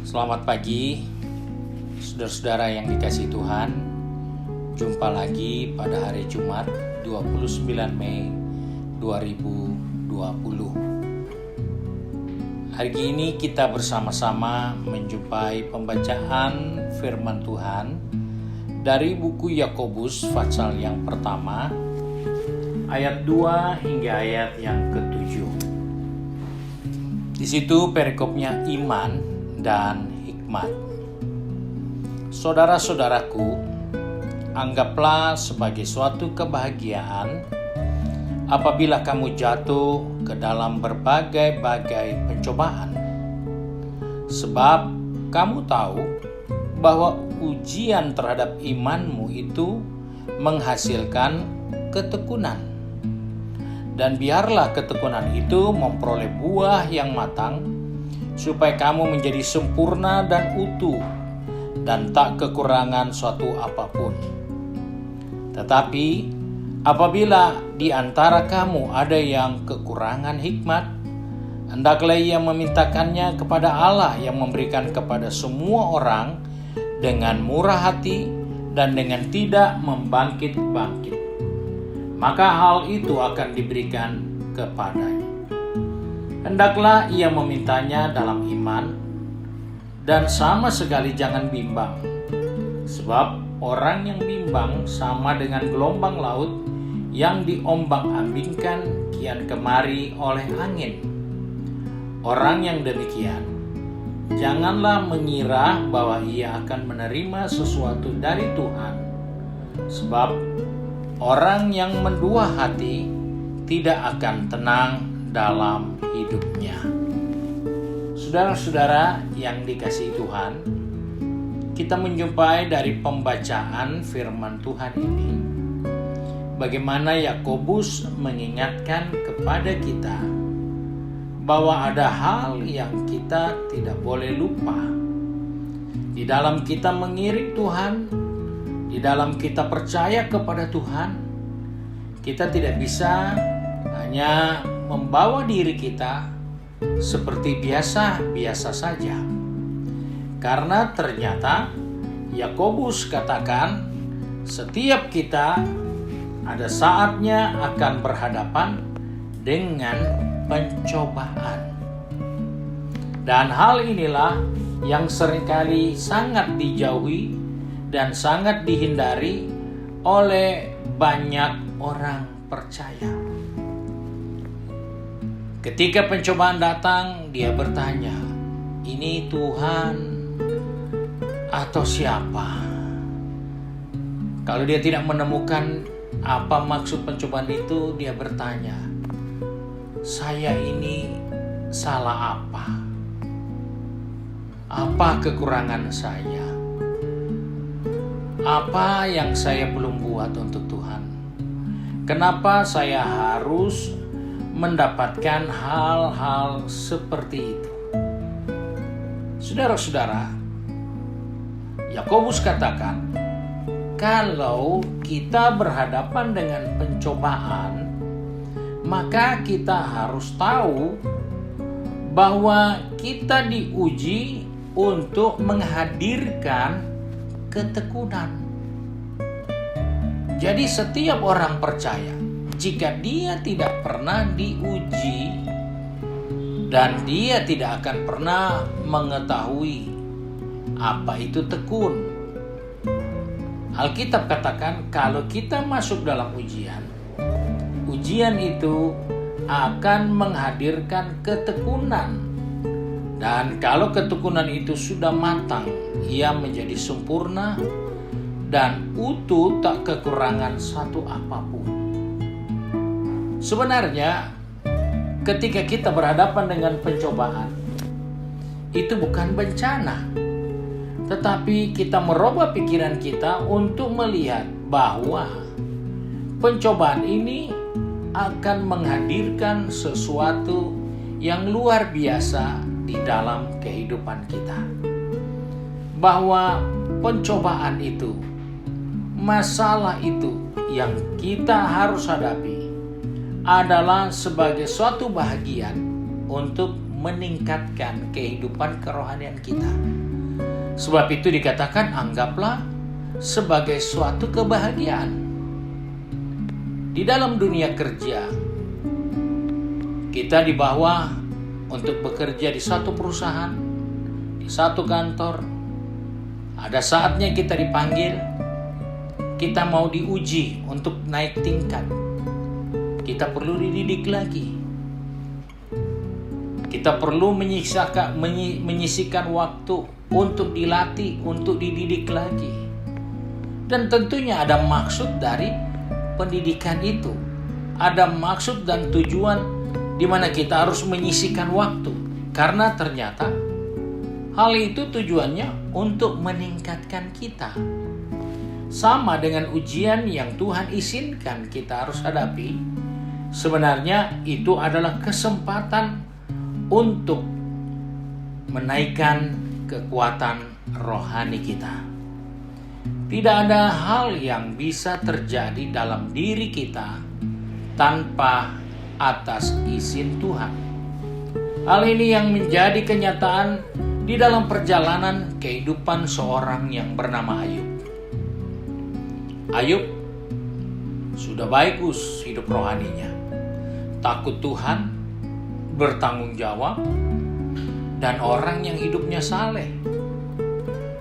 Selamat pagi, saudara-saudara yang dikasihi Tuhan. Jumpa lagi pada hari Jumat 29 Mei 2020. Hari ini kita bersama-sama menjumpai pembacaan firman Tuhan dari buku Yakobus pasal yang pertama, ayat 2 hingga ayat yang ke-7. Di situ perikopnya iman dan hikmat. Saudara-saudaraku, anggaplah sebagai suatu kebahagiaan apabila kamu jatuh ke dalam berbagai-bagai pencobaan. Sebab kamu tahu bahwa ujian terhadap imanmu itu menghasilkan ketekunan. Dan biarlah ketekunan itu memperoleh buah yang matang, supaya kamu menjadi sempurna dan utuh, dan tak kekurangan suatu apapun. Tetapi apabila di antara kamu ada yang kekurangan hikmat, hendaklah ia memintakannya kepada Allah yang memberikan kepada semua orang dengan murah hati dan dengan tidak membangkit-bangkit. Maka hal itu akan diberikan kepadanya. Hendaklah ia memintanya dalam iman, dan sama sekali jangan bimbang. Sebab orang yang bimbang sama dengan gelombang laut yang diombang-ambingkan kian kemari oleh angin. Orang yang demikian, janganlah mengira bahwa ia akan menerima sesuatu dari Tuhan. Sebab orang yang mendua hati tidak akan tenang dalam hidupnya. Saudara-saudara yang dikasihi Tuhan, kita menjumpai dari pembacaan firman Tuhan ini bagaimana Yakobus mengingatkan kepada kita bahwa ada hal yang kita tidak boleh lupa. Di dalam kita mengiring Tuhan, di dalam kita percaya kepada Tuhan, kita tidak bisa hanya membawa diri kita seperti biasa-biasa saja. Karena ternyata Yakobus katakan setiap kita ada saatnya akan berhadapan dengan pencobaan. Dan hal inilah yang seringkali sangat dijauhi dan sangat dihindari oleh banyak orang percaya. Ketika pencobaan datang, dia bertanya, ini Tuhan atau siapa? Kalau dia tidak menemukan apa maksud pencobaan itu, dia bertanya, saya ini salah apa? Apa kekurangan saya? Apa yang saya belum buat untuk Tuhan? Kenapa saya harus mendapatkan hal-hal seperti itu? Saudara-saudara, Yakobus katakan, kalau kita berhadapan dengan pencobaan, maka kita harus tahu bahwa kita diuji untuk menghadirkan ketekunan. Jadi setiap orang percaya, jika dia tidak pernah diuji dan dia tidak akan pernah mengetahui apa itu tekun. Alkitab katakan kalau kita masuk dalam ujian, ujian itu akan menghadirkan ketekunan. Dan kalau ketekunan itu sudah matang, ia menjadi sempurna dan utuh, tak kekurangan satu apapun. Sebenarnya ketika kita berhadapan dengan pencobaan, itu bukan bencana, tetapi kita merubah pikiran kita untuk melihat bahwa pencobaan ini akan menghadirkan sesuatu yang luar biasa di dalam kehidupan kita. Bahwa pencobaan itu, masalah itu yang kita harus hadapi adalah sebagai suatu bahagian untuk meningkatkan kehidupan kerohanian kita. Sebab itu dikatakan anggaplah sebagai suatu kebahagiaan. Di dalam dunia kerja, kita dibawa untuk bekerja di satu perusahaan, di satu kantor. Ada saatnya kita dipanggil, kita mau diuji untuk naik tingkat. Kita perlu dididik lagi. Kita perlu menyisihkan waktu untuk dilatih, untuk dididik lagi. Dan tentunya ada maksud dari pendidikan itu. Ada maksud dan tujuan di mana kita harus menyisihkan waktu. Karena ternyata hal itu tujuannya untuk meningkatkan kita. Sama dengan ujian yang Tuhan izinkan kita harus hadapi. Sebenarnya itu adalah kesempatan untuk menaikkan kekuatan rohani kita. Tidak ada hal yang bisa terjadi dalam diri kita tanpa atas izin Tuhan. Hal ini yang menjadi kenyataan di dalam perjalanan kehidupan seorang yang bernama Ayub. Ayub sudah bagus hidup rohaninya, takut Tuhan, bertanggung jawab, dan orang yang hidupnya saleh.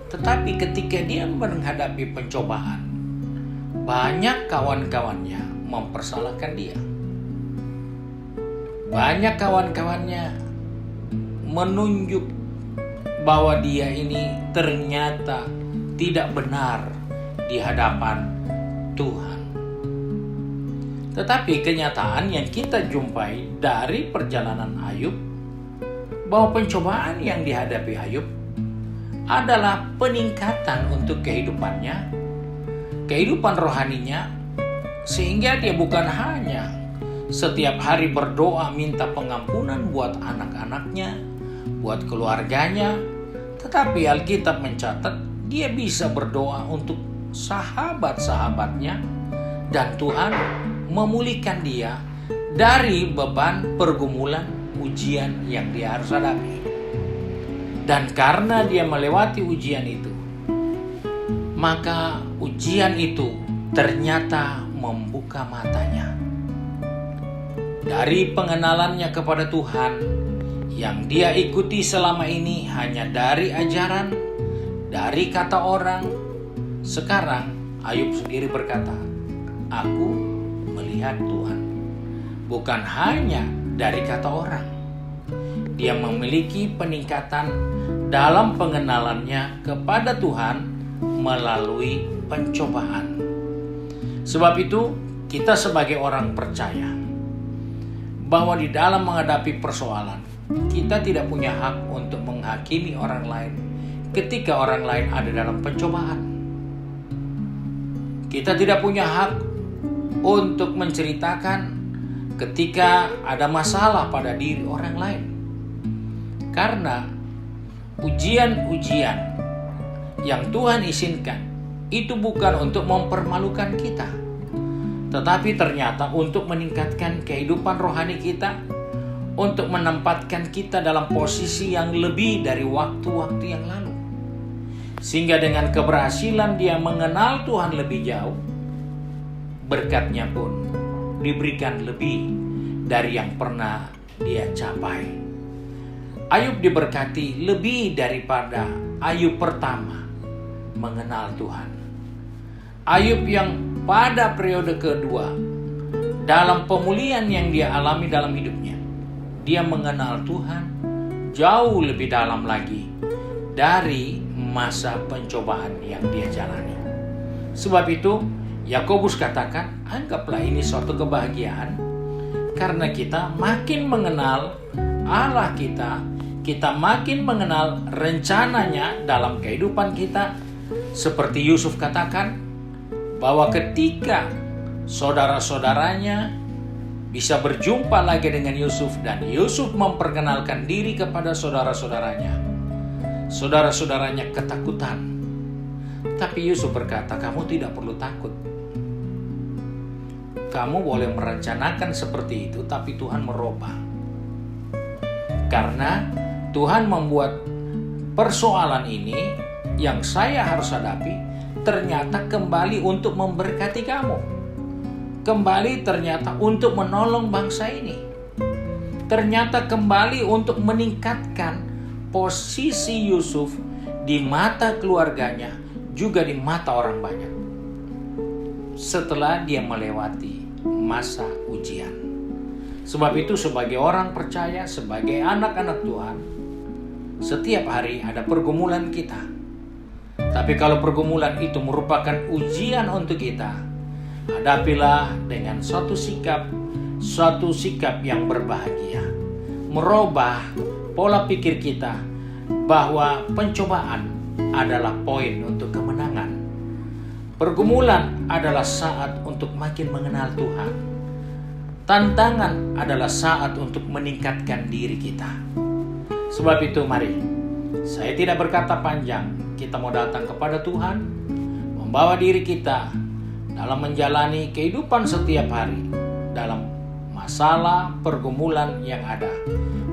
Tetapi ketika dia menghadapi pencobaan, banyak kawan-kawannya mempersalahkan dia. Banyak kawan-kawannya menunjuk bahwa dia ini ternyata tidak benar di hadapan Tuhan. Tetapi kenyataan yang kita jumpai dari perjalanan Ayub, bahwa pencobaan yang dihadapi Ayub adalah peningkatan untuk kehidupannya, kehidupan rohaninya, sehingga dia bukan hanya setiap hari berdoa minta pengampunan buat anak-anaknya, buat keluarganya, tetapi Alkitab mencatat dia bisa berdoa untuk sahabat-sahabatnya, dan Tuhan memulihkan dia dari beban pergumulan ujian yang dia harus hadapi. Dan karena dia melewati ujian itu, maka ujian itu ternyata membuka matanya. Dari pengenalannya kepada Tuhan yang dia ikuti selama ini hanya dari ajaran, dari kata orang, sekarang Ayub sendiri berkata, "Aku melihat Tuhan." Bukan hanya dari kata orang. Dia memiliki peningkatan dalam pengenalannya kepada Tuhan melalui pencobaan. Sebab itu, kita sebagai orang percaya bahwa di dalam menghadapi persoalan, kita tidak punya hak untuk menghakimi orang lain ketika orang lain ada dalam pencobaan. Kita tidak punya hak untuk menceritakan ketika ada masalah pada diri orang lain. Karena ujian-ujian yang Tuhan izinkan itu bukan untuk mempermalukan kita, tetapi ternyata untuk meningkatkan kehidupan rohani kita, untuk menempatkan kita dalam posisi yang lebih dari waktu-waktu yang lalu. Sehingga dengan keberhasilan dia mengenal Tuhan lebih jauh, berkatnya pun diberikan lebih dari yang pernah dia capai. Ayub diberkati lebih daripada Ayub pertama mengenal Tuhan. Ayub yang pada periode kedua, dalam pemulihan yang dia alami dalam hidupnya, dia mengenal Tuhan jauh lebih dalam lagi dari masa pencobaan yang dia jalani. Sebab itu Yakobus katakan, anggaplah ini suatu kebahagiaan karena kita makin mengenal Allah kita makin mengenal rencananya dalam kehidupan kita. Seperti Yusuf katakan, bahwa ketika saudara-saudaranya bisa berjumpa lagi dengan Yusuf dan Yusuf memperkenalkan diri kepada saudara-saudaranya, saudara-saudaranya ketakutan. Tapi Yusuf berkata, kamu tidak perlu takut. Kamu boleh merencanakan seperti itu, tapi Tuhan merubah. Karena Tuhan membuat persoalan ini yang saya harus hadapi ternyata kembali untuk memberkati kamu. Kembali ternyata untuk menolong bangsa ini. Ternyata kembali untuk meningkatkan posisi Yusuf di mata keluarganya, juga di mata orang banyak. Setelah dia melewati masa ujian. Sebab itu sebagai orang percaya, sebagai anak-anak Tuhan, setiap hari ada pergumulan kita. Tapi kalau pergumulan itu merupakan ujian untuk kita, hadapilah dengan suatu sikap yang berbahagia. Merubah pola pikir kita bahwa pencobaan adalah poin untuk kemenangan. Pergumulan adalah saat untuk makin mengenal Tuhan. Tantangan adalah saat untuk meningkatkan diri kita. Sebab itu mari, saya tidak berkata panjang, kita mau datang kepada Tuhan, membawa diri kita dalam menjalani kehidupan setiap hari, dalam masalah pergumulan yang ada.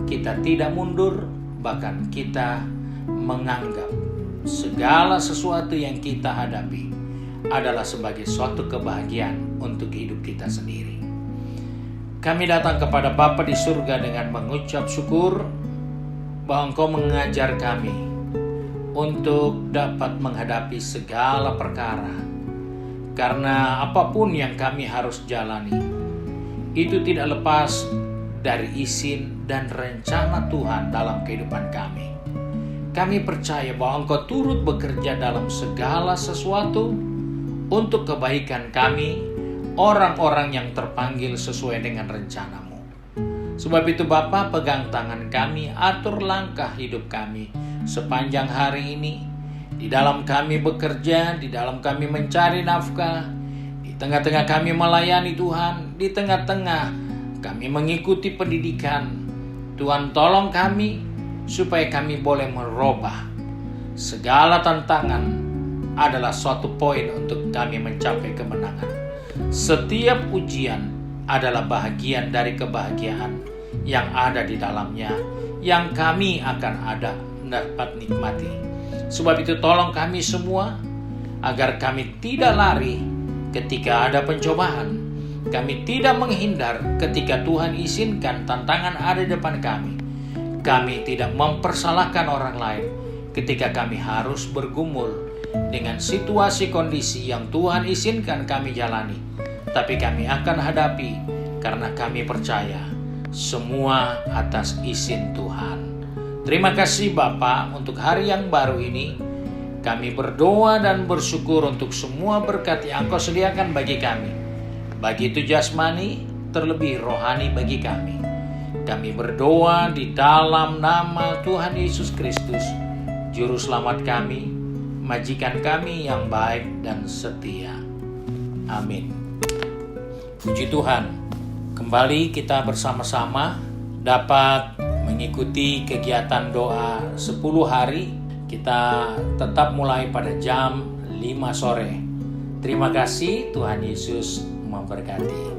Kita tidak mundur, bahkan kita menganggap segala sesuatu yang kita hadapi adalah sebagai suatu kebahagiaan untuk hidup kita sendiri. Kami datang kepada Bapa di surga dengan mengucap syukur bahwa Engkau mengajar kami untuk dapat menghadapi segala perkara. Karena apapun yang kami harus jalani, itu tidak lepas dari izin dan rencana Tuhan dalam kehidupan kami. Kami percaya bahwa Engkau turut bekerja dalam segala sesuatu untuk kebaikan kami, orang-orang yang terpanggil sesuai dengan rencana-Mu. Sebab itu Bapa, pegang tangan kami, atur langkah hidup kami sepanjang hari ini. Di dalam kami bekerja, di dalam kami mencari nafkah, di tengah-tengah kami melayani Tuhan, di tengah-tengah kami mengikuti pendidikan. Tuhan tolong kami supaya kami boleh merubah segala tantangan adalah suatu poin untuk kami mencapai kemenangan. Setiap ujian adalah bahagian dari kebahagiaan yang ada di dalamnya, yang kami akan dapat nikmati. Sebab itu tolong kami semua agar kami tidak lari ketika ada pencobaan. Kami tidak menghindar ketika Tuhan izinkan tantangan ada di depan kami. Kami tidak mempersalahkan orang lain ketika kami harus bergumul dengan situasi kondisi yang Tuhan izinkan kami jalani. Tapi kami akan hadapi karena kami percaya semua atas izin Tuhan. Terima kasih Bapa untuk hari yang baru ini. Kami berdoa dan bersyukur untuk semua berkat yang Engkau sediakan bagi kami. Baik itu jasmani, terlebih rohani bagi kami. Kami berdoa di dalam nama Tuhan Yesus Kristus, Juru Selamat kami, majikan kami yang baik dan setia. Amin. Puji Tuhan, kembali kita bersama-sama dapat mengikuti kegiatan doa 10 hari. Kita tetap mulai pada jam 5 sore. Terima kasih, Tuhan Yesus memberkati.